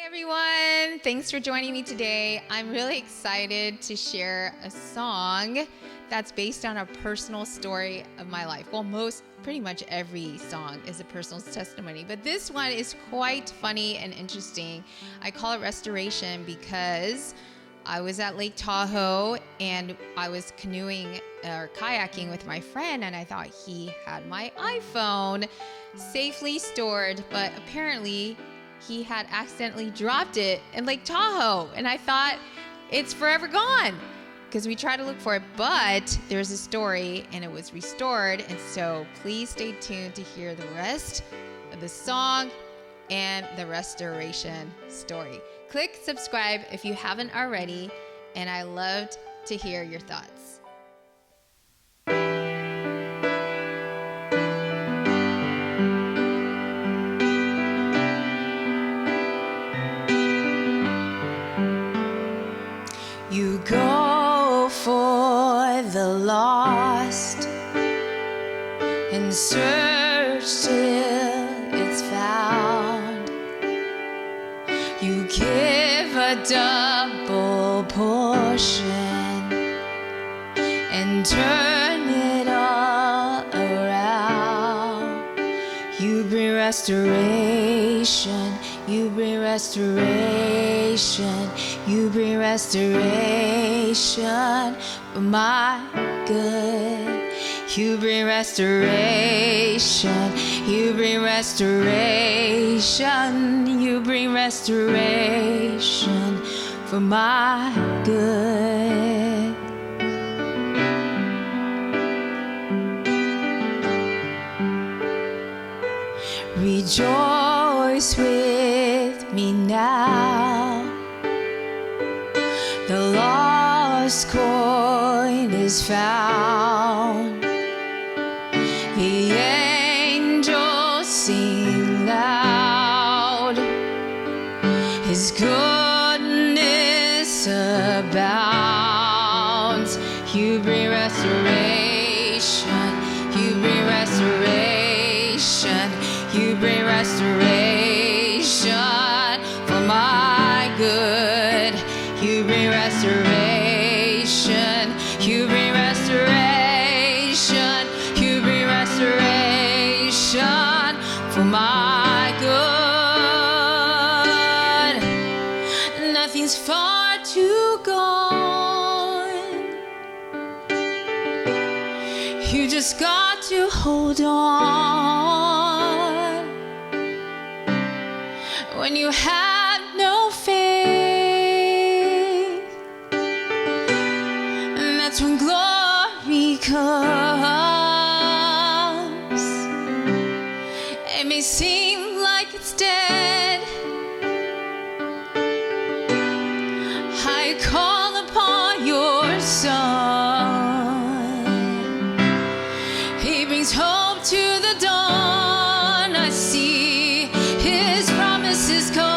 everyone. Thanks for joining me today. I'm really excited to share a song that's based on a personal story of my life. Well, pretty much every song is a personal testimony, but this one is quite funny and interesting. I call it Restoration because I was at Lake Tahoe and I was canoeing or kayaking with my friend, and I thought he had my iPhone safely stored, but apparently he had accidentally dropped it in Lake Tahoe, and I thought it's forever gone because we tried to look for it, but there's a story and it was restored. And so please stay tuned to hear the rest of the song and the restoration story. Click subscribe if you haven't already, and I loved to hear your thoughts. You go for the lost and search till it's found. You give a double portion and turn it all around. You bring restoration, you bring restoration, you bring restoration for my good. You bring restoration, you bring restoration, you bring restoration for my good. Rejoice with me now. The lost coin is found. The angels sing loud. His goodness abounds. You bring restoration. You bring restoration. You bring restoration for my good. You bring restoration. You bring restoration. You bring restoration for my good. Nothing's far too gone. You just got to hold on. When you had no faith, and that's when glory comes. It may seem like it's dead. I call upon your Son. He brings hope to the dawn. I see His promises come.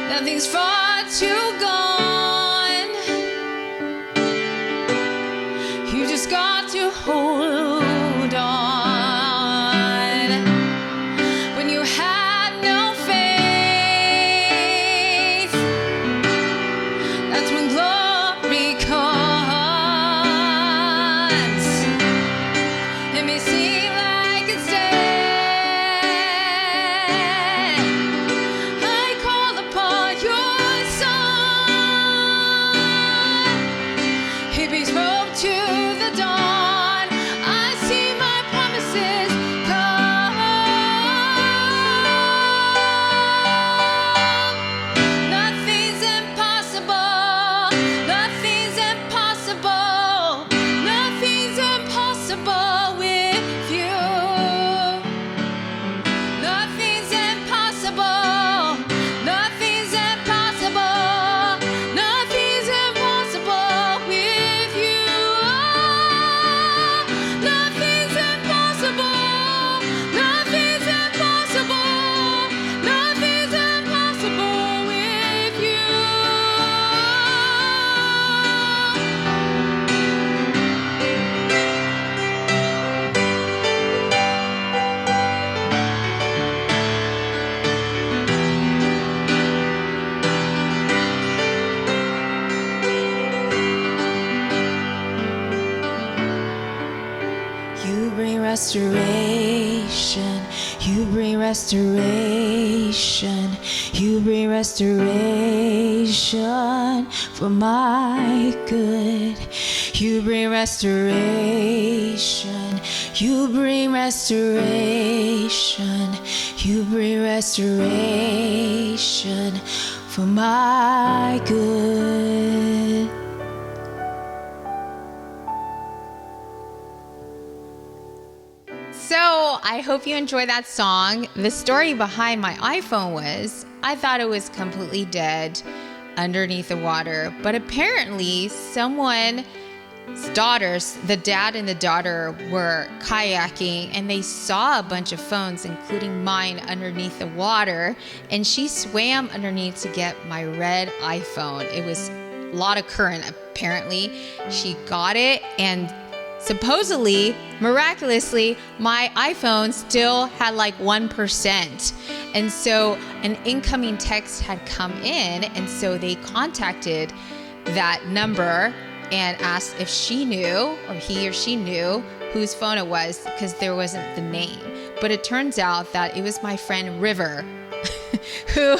Nothing's far too gone. restoration. You bring restoration. You bring restoration for my good. You bring restoration. You bring restoration. You bring restoration for my good. So I hope you enjoy that song. The story behind my iPhone was I thought it was completely dead underneath the water, but apparently someone's daughters, the dad and the daughter, were kayaking and they saw a bunch of phones, including mine, underneath the water, and she swam underneath to get my red iPhone. It was a lot of current, apparently. She got it, and supposedly, miraculously, my iPhone still had like 1%. And so an incoming text had come in, and so they contacted that number and asked if she knew, or he or she knew, whose phone it was, because there wasn't the name. But it turns out that it was my friend River who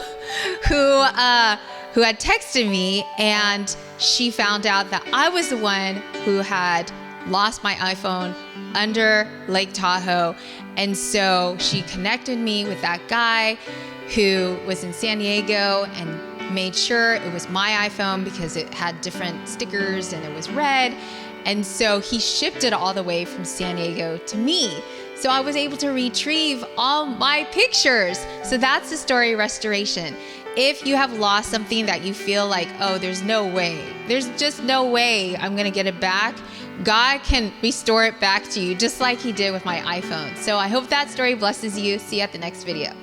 had texted me, and she found out that I was the one who had lost my iPhone under Lake Tahoe. And so she connected me with that guy who was in San Diego and made sure it was my iPhone because it had different stickers and it was red. And so he shipped it all the way from San Diego to me. So I was able to retrieve all my pictures. So that's the story of restoration. If you have lost something that you feel like, oh, there's just no way I'm gonna get it back, God can restore it back to you just like he did with my iPhone. So I hope that story blesses you. See you at the next video.